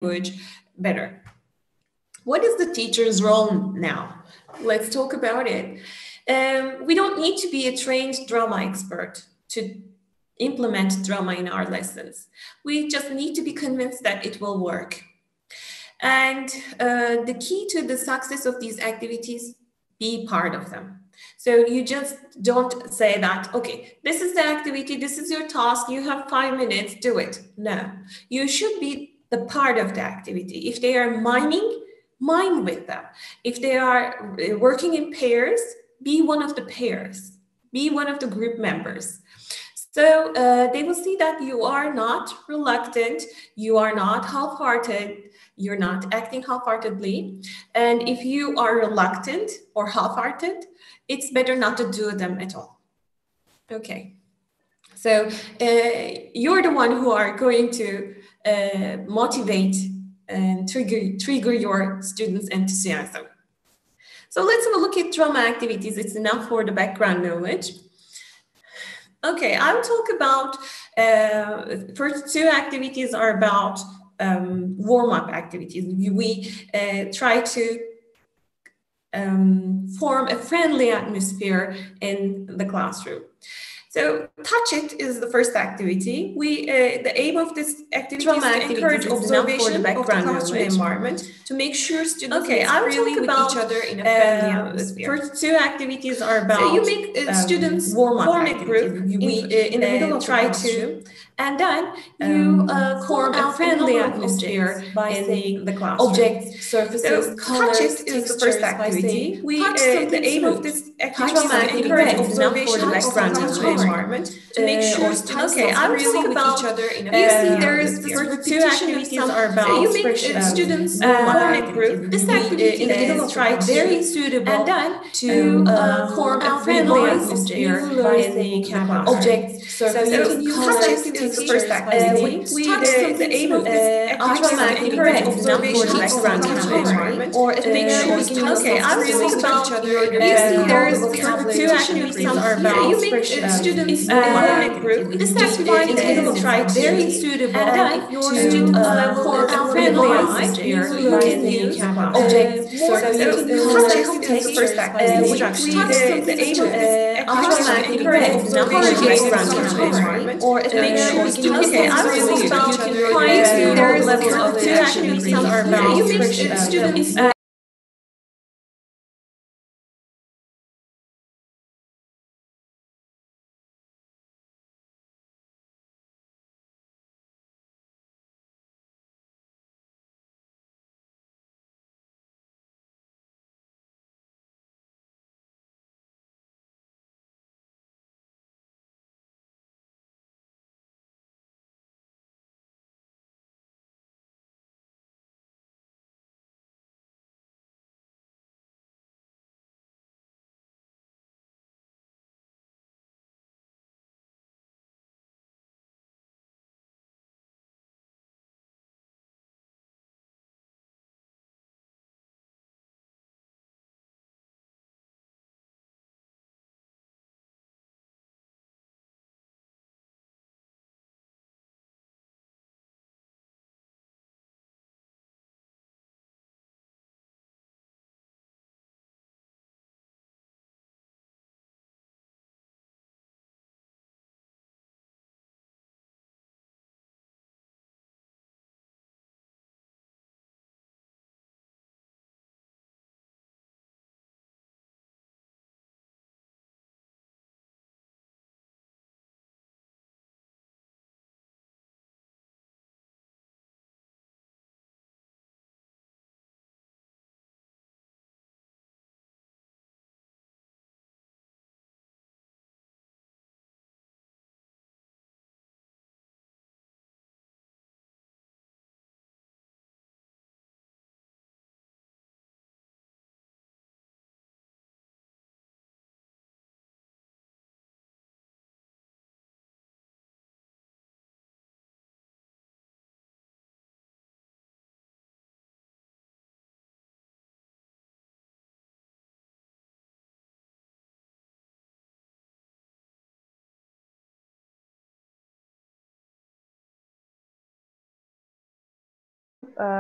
language better. What is the teacher's role now? Let's talk about it. We don't need to be a trained drama expert to implement drama in our lessons. We just need to be convinced that it will work. And the key to the success of these activities, be part of them. So you just don't say that, okay, this is the activity, this is your task, you have 5 minutes, do it. No, you should be the part of the activity. If they are miming, mime with them. If they are working in pairs, be one of the pairs, be one of the group members. So they will see that you are not reluctant, you are not half-hearted, you're not acting half-heartedly. And if you are reluctant or half-hearted, it's better not to do them at all. Okay. So you're the one who are going to motivate and trigger your students' enthusiasm. So let's have a look at drama activities. It's enough for the background knowledge. Okay, I will talk about, first two activities are about warm-up activities. We try to form a friendly atmosphere in the classroom. So touch it is the first activity. The aim of this activity is to encourage observation of the classroom environment to make sure students freely with each other in a friendly atmosphere. First two activities are about so you make students form a group in the middle of the classroom, and then you form a friendly atmosphere by saying the classroom. Objects, surfaces, colors, touch it is the first activity. The aim of this activity is to encourage observation of the classroom environment to make sure students really with each other in a there is the first two activities are about so you make students form a group. This activity in the middle of try very suitable and then to form a friendly atmosphere by saying objects, surfaces, colors is the first activity. The aim of this activity is to encourage observation of the classroom environment or to make sure students really with each other. There is the first two activities are about you make students form a group. This activity in the middle of try very suitable and then your student form a friendly atmosphere by saying objects, surfaces is the first activity. The aim of this activity is to encourage observation of the classroom environment or to make sure students really with each other. There is the first two activities are about you make students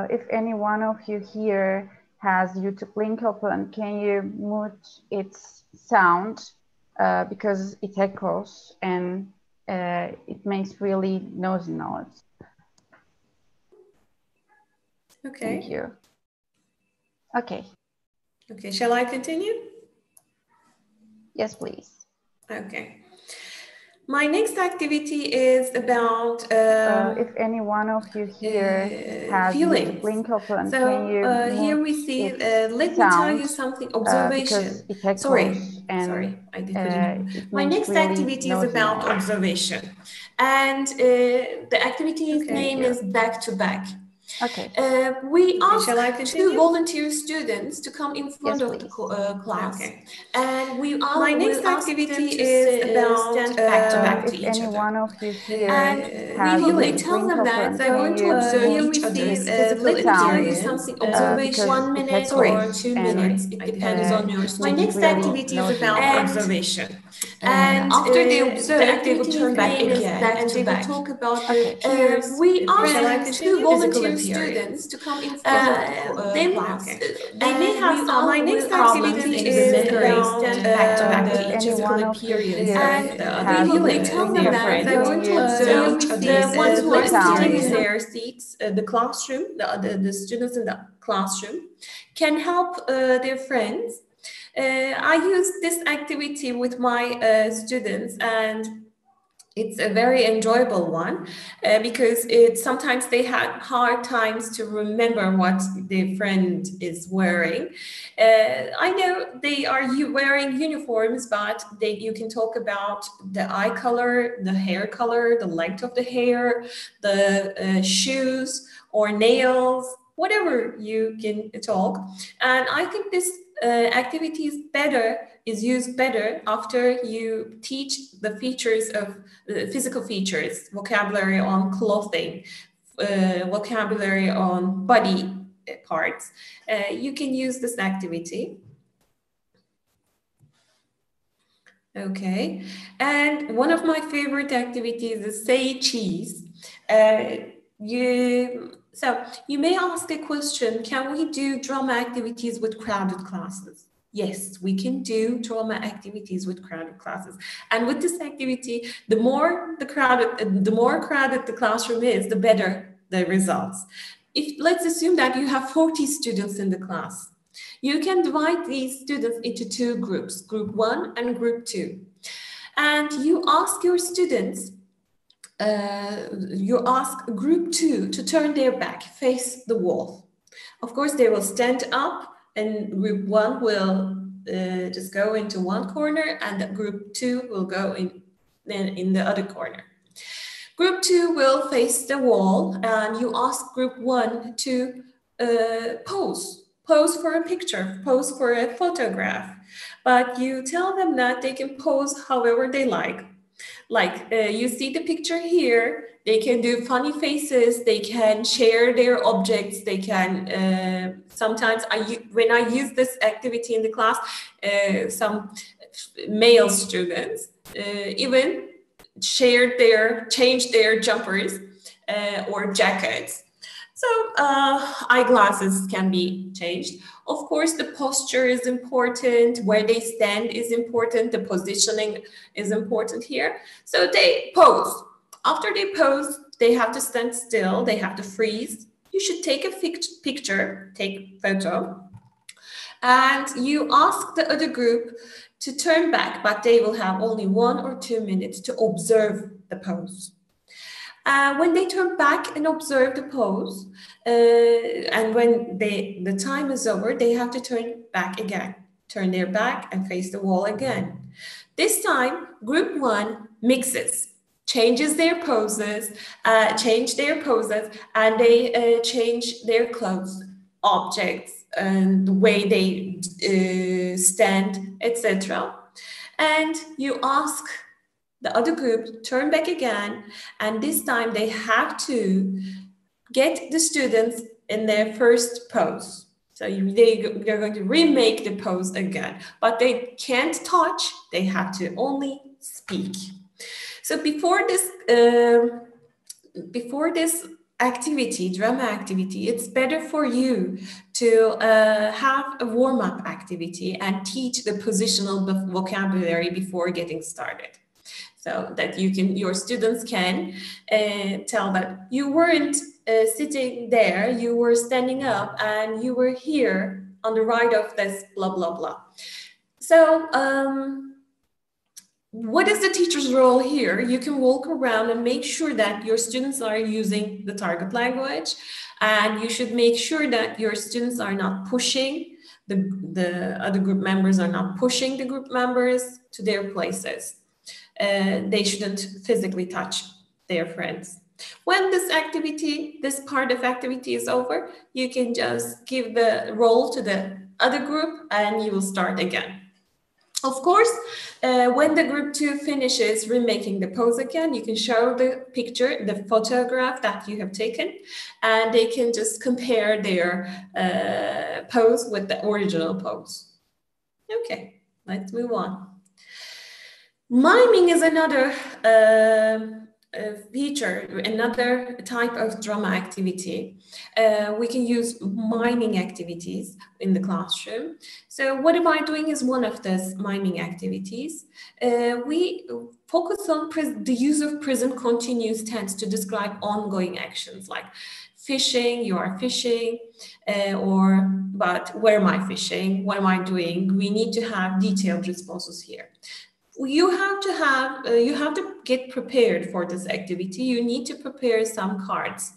if any one of you here has YouTube link open, can you mute its sound because it echoes and it makes really noisy noise. Okay. Thank you. Okay. Okay, shall I continue? Yes, please. Okay. My next activity is about if any one of you here has feelings. link open, so can you here we see, let me tell you something, observation. Sorry, I did put it. My next really activity is about observation. And the activity's name is back to back. Okay. We asked two volunteer students to come in front of the class. Okay. And my next activity is about stand back to back to each other. One of you here And we tell them that they're going to observe each other's physical experience. Observation, 1 minute or 2 minutes. It depends on your student. My next activity is about observation. And after they observe, they will turn back again and they will talk about their peers. We asked two volunteer students to come in front of the class. They may have some my next problems in remembering back-to-back the physical appearance. And we tell them that they're going to observe the ones who are sitting in their seats, the classroom, the students in the classroom, can help their friends. I use this activity with my students, and it's a very enjoyable one because sometimes they had hard times to remember what their friend is wearing. I know they are wearing uniforms, but you can talk about the eye color, the hair color, the length of the hair, the shoes or nails, whatever you can talk. And I think this activity is used better after you teach the features of physical features, vocabulary on clothing, vocabulary on body parts. You can use this activity. Okay, and one of my favorite activities is say cheese. So you may ask a question, can we do drama activities with crowded classes? Yes, we can do drama activities with crowded classes. And with this activity, the more crowded the classroom is, the better the results. Let's assume that you have 40 students in the class. You can divide these students into two groups, group 1 and group 2. And you ask your students, you ask group 2 to turn their back, face the wall. Of course, they will stand up, and group 1 will just go into one corner, and group 2 will go in the other corner. Group 2 will face the wall, and you ask group 1 to pose for a picture, pose for a photograph. But you tell them that they can pose however they like. Like you see the picture here, they can do funny faces, they can share their objects, they can, sometimes when I use this activity in the class, some male students even change their jumpers or jackets. So eyeglasses can be changed. Of course, the posture is important, where they stand is important, the positioning is important here. So they pose. After they pose, they have to stand still, they have to freeze. You should take a picture, take a photo, and you ask the other group to turn back, but they will have only 1 or 2 minutes to observe the pose. When they turn back and observe the pose, and when the time is over, they have to turn back again, turn their back and face the wall again. This time, group 1 mixes, changes their poses, and they change their clothes, objects, and the way they stand, etc. And you ask the other group turn back again, and this time they have to get the students in their first pose. So they're going to remake the pose again, but they can't touch, they have to only speak. So before this activity, drama activity, it's better for you to have a warm-up activity and teach the positional vocabulary before getting started. So that your students can tell that you weren't sitting there, you were standing up and you were here on the right of this blah, blah, blah. So what is the teacher's role here? You can walk around and make sure that your students are using the target language, and you should make sure that your students are not pushing, the other group members are not pushing the group members to their places. They shouldn't physically touch their friends. When this part of activity is over, you can just give the role to the other group and you will start again. Of course, when the group 2 finishes remaking the pose again, you can show the picture, the photograph that you have taken, and they can just compare their pose with the original pose. Okay, let's move on. Miming is another feature, another type of drama activity. We can use miming activities in the classroom. So what am I doing is one of those miming activities. We focus on the use of present continuous tense to describe ongoing actions like fishing, you are fishing, but where am I fishing? What am I doing? We need to have detailed responses here. You have to get prepared for this activity. You need to prepare some cards,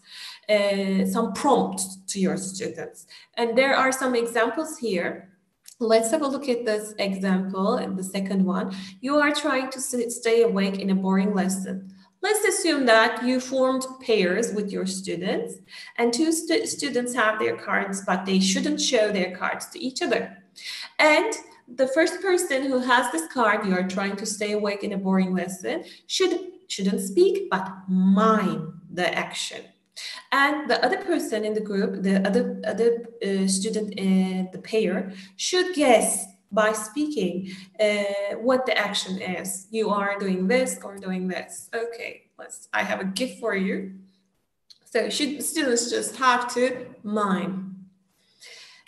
some prompts to your students. And there are some examples here. Let's have a look at this example, the second one. You are trying to stay awake in a boring lesson. Let's assume that you formed pairs with your students, and 2 students have their cards, but they shouldn't show their cards to each other. And the first person who has this card, you are trying to stay awake in a boring lesson, shouldn't speak, but mime the action. And the other person in the group, the other student in the pair, should guess by speaking what the action is. You are doing this or doing this. Okay, I have a gift for you. So students just have to mime.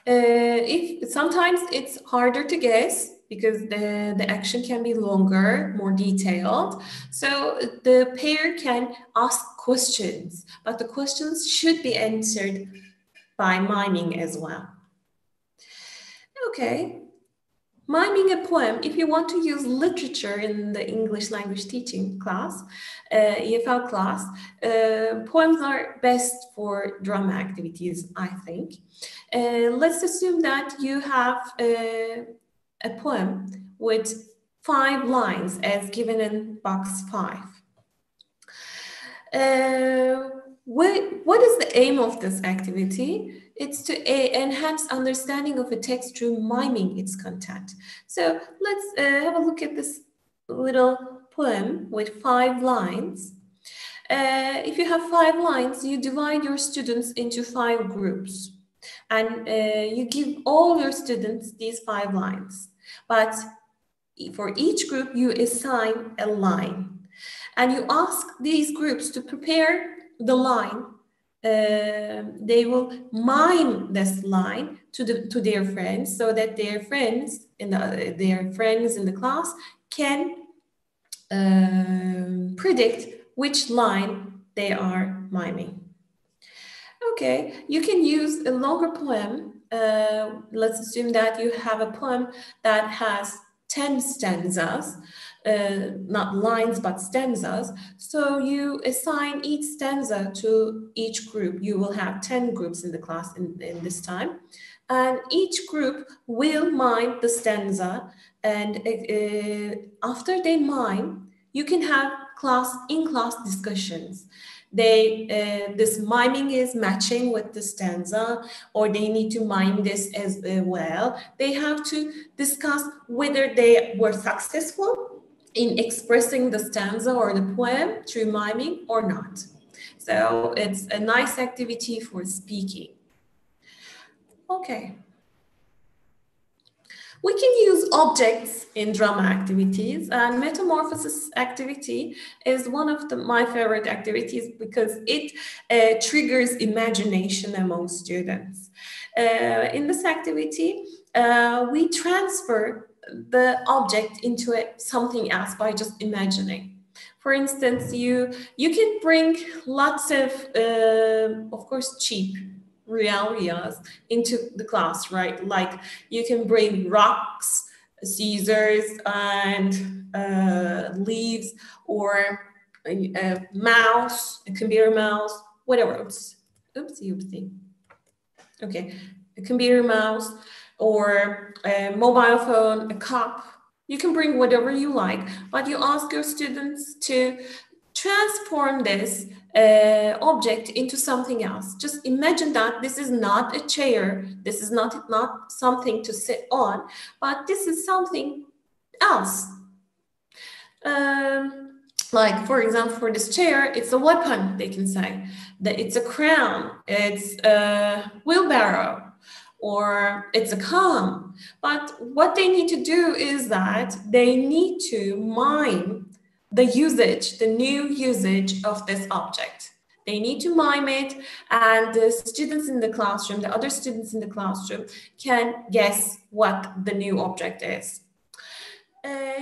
Sometimes it's harder to guess because the action can be longer, more detailed. So the pair can ask questions, but the questions should be answered by miming as well. Okay. Miming a poem, if you want to use literature in the English language teaching class, EFL class, poems are best for drama activities, I think. Let's assume that you have a poem with 5 lines as given in box 5. What is the aim of this activity? It's to enhance understanding of a text through miming its content. So let's have a look at this little poem with 5 lines. If you have 5 lines, you divide your students into 5 groups. And you give all your students these 5 lines. But for each group, you assign a line. And you ask these groups to prepare the line. They will mime this line to their friends so that their friends in the class can predict which line they are miming. Okay, you can use a longer poem. Let's assume that you have a poem that has 10 stanzas, not lines, but stanzas. So you assign each stanza to each group. You will have 10 groups in the class in this time. And each group will mime the stanza. And after they mime, you can have in-class discussions. This miming is matching with the stanza, or they need to mime this as well. They have to discuss whether they were successful in expressing the stanza or the poem through miming or not. So it's a nice activity for speaking. Okay. We can use objects in drama activities, and metamorphosis activity is one of my favorite activities because it triggers imagination among students. In this activity, we transfer the object into something else by just imagining. For instance, you can bring lots of course, cheap real areas into the class, right? Like you can bring rocks, scissors, and leaves, or a mouse, a computer mouse, whatever. Oopsie. Okay, a computer mouse, or a mobile phone, a cup. You can bring whatever you like, but you ask your students to transform this object into something else. Just imagine that this is not a chair, this is not something to sit on, but this is something else. Like, for example, for this chair, it's a weapon, they can say. That it's a crown, it's a wheelbarrow, or it's a comb. But what they need to do is that they need to mime the usage, the new usage of this object. They need to mime it, and the students in the classroom, the other students in the classroom, can guess what the new object is.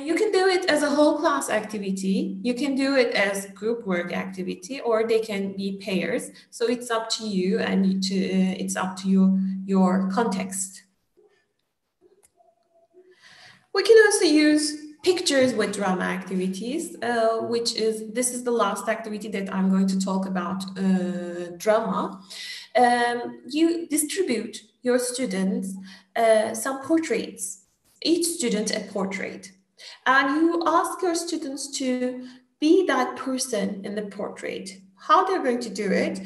You can do it as a whole class activity. You can do it as group work activity, or they can be pairs. So it's up to you, and it's up to your context. We can also use pictures with drama activities, this is the last activity that I'm going to talk about drama. You distribute your students some portraits, each student a portrait, and you ask your students to be that person in the portrait. How they're going to do it,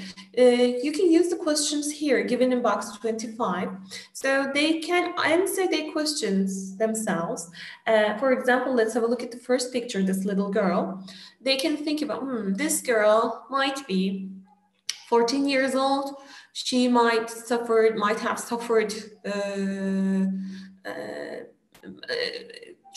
you can use the questions here given in box 25. So they can answer their questions themselves. For example, let's have a look at the first picture, this little girl. They can think about, this girl might be 14 years old. She might have suffered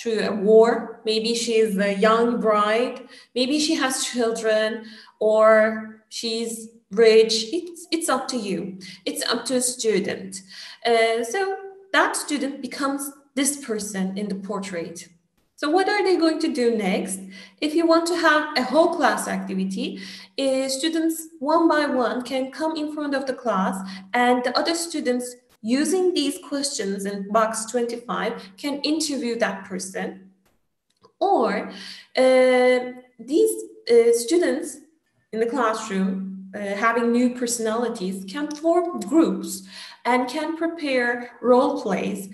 through a war. Maybe she's a young bride. Maybe she has children, or she's rich. It's up to you. It's up to a student. So that student becomes this person in the portrait. So what are they going to do next? If you want to have a whole class activity, students one by one can come in front of the class, and the other students, using these questions in box 25, can interview that person. Or these students in the classroom, having new personalities, can form groups and can prepare role plays,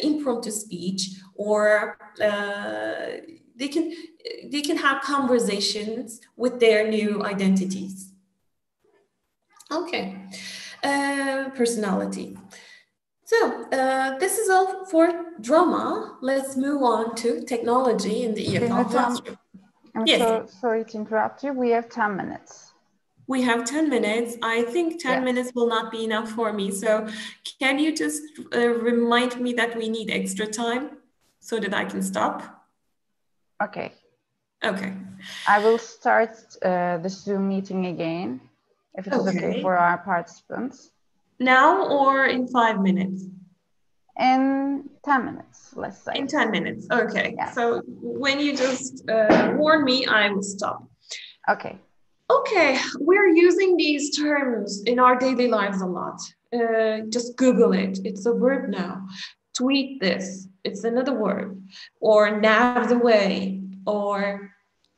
impromptu speech, or they can have conversations with their new identities. Okay. Personality. So this is all for drama. Let's move on to technology in the EFL classroom. I'm so sorry to interrupt you. We have 10 minutes. We have 10 minutes. I think 10 minutes will not be enough for me. So can you just remind me that we need extra time so that I can stop? Okay. Okay. I will start the Zoom meeting again, if it's okay for our participants. Now or in 5 minutes? In 10 minutes, let's say. In 10 minutes, okay. Yeah. So when you just warn me, I will stop. Okay. Okay, we're using these terms in our daily lives a lot. Just Google it, it's a word now. Tweet this, it's another word. Or nav the way, or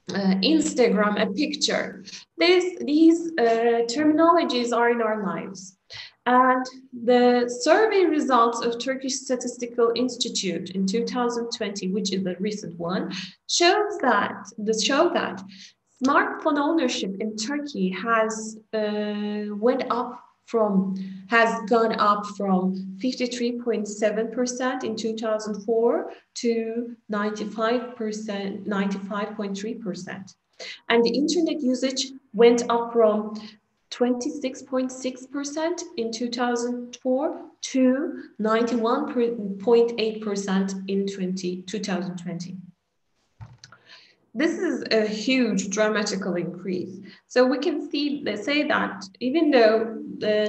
Instagram a picture. These terminologies are in our lives. And the survey results of Turkish Statistical Institute in 2020, which is a recent one, show that smartphone ownership in Turkey has gone up from 53.7% in 2004 to 95.3%. And the internet usage went up from 26.6% in 2004 to 91.8% in 2020. This is a huge dramatical increase. So we can say that even though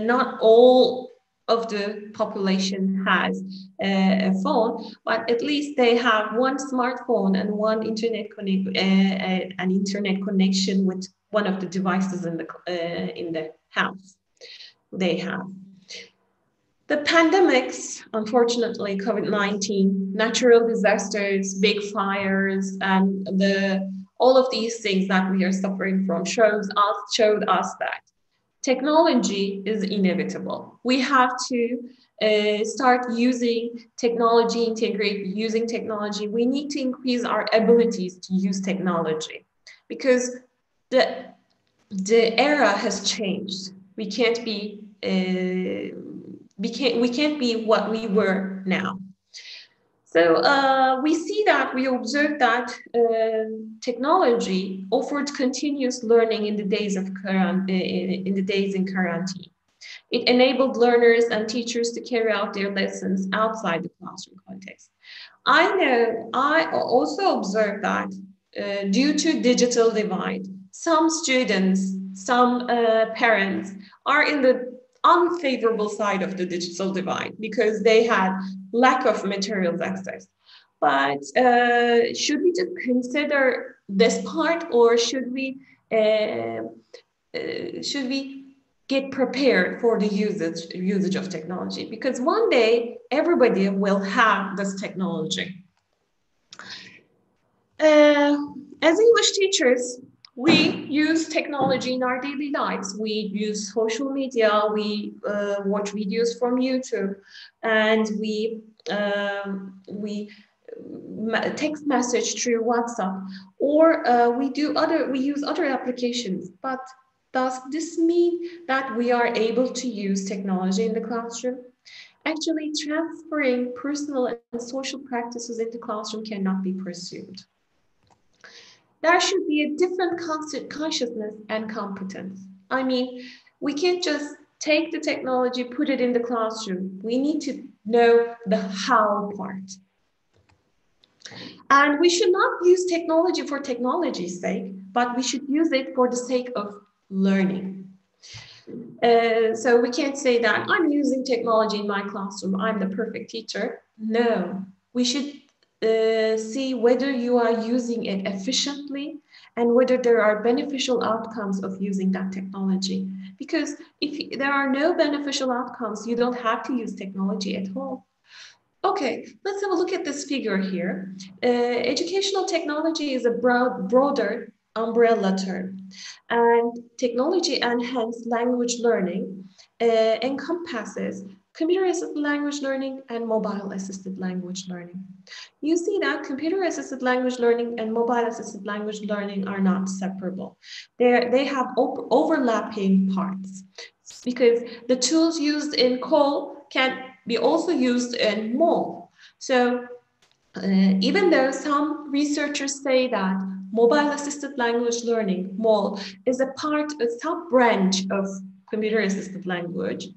not all of the population has a phone, but at least they have one smartphone and one internet connection with one of the devices in the house they have. The pandemics, unfortunately, COVID-19, natural disasters, big fires, and all of these things that we are suffering from showed us that technology is inevitable. We have to start using technology, integrate using technology. We need to increase our abilities to use technology because the era has changed. We can't be what we were now. So we observed that technology offered continuous learning in the days in quarantine. It enabled learners and teachers to carry out their lessons outside the classroom context. I also observed that due to digital divide, some students, some parents are in the unfavorable side of the digital divide because they had lack of materials access. But should we just consider this part, or should we get prepared for the usage of technology? Because one day everybody will have this technology. As English teachers, we use technology in our daily lives. We use social media, we watch videos from YouTube, and we text message through WhatsApp, or we use other applications. But does this mean that we are able to use technology in the classroom? Actually, transferring personal and social practices into classroom cannot be pursued. There should be a different consciousness and competence. I mean, we can't just take the technology, put it in the classroom. We need to know the how part. And we should not use technology for technology's sake, but we should use it for the sake of learning. So we can't say that I'm using technology in my classroom, I'm the perfect teacher. No, we should see whether you are using it efficiently and whether there are beneficial outcomes of using that technology. Because if there are no beneficial outcomes, you don't have to use technology at all. Okay, let's have a look at this figure here. Educational technology is a broader umbrella term, and technology enhanced language learning encompasses computer-assisted language learning and mobile-assisted language learning. You see that computer-assisted language learning and mobile-assisted language learning are not separable. They have overlapping parts because the tools used in COL can be also used in MOL. So even though some researchers say that mobile-assisted language learning, MOL, is a sub-branch of computer-assisted language,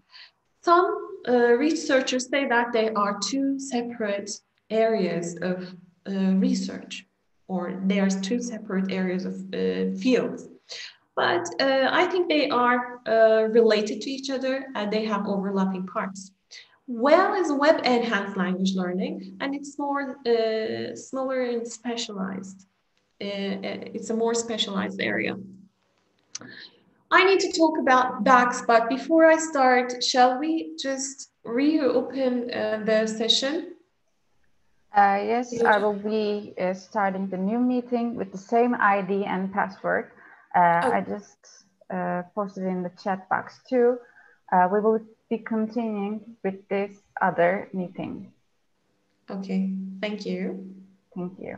some researchers say that they are two separate areas of research, or they are two separate areas of fields. But I think they are related to each other and they have overlapping parts. WELL is web-enhanced language learning, and it's more smaller and specialized. It's a more specialized area. I need to talk about BACS, but before I start, shall we just reopen the session? Yes, I will be starting the new meeting with the same ID and password. I just posted in the chat box too. We will be continuing with this other meeting. Okay, thank you. Thank you.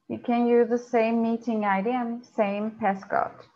You can use the same meeting ID and same passcode.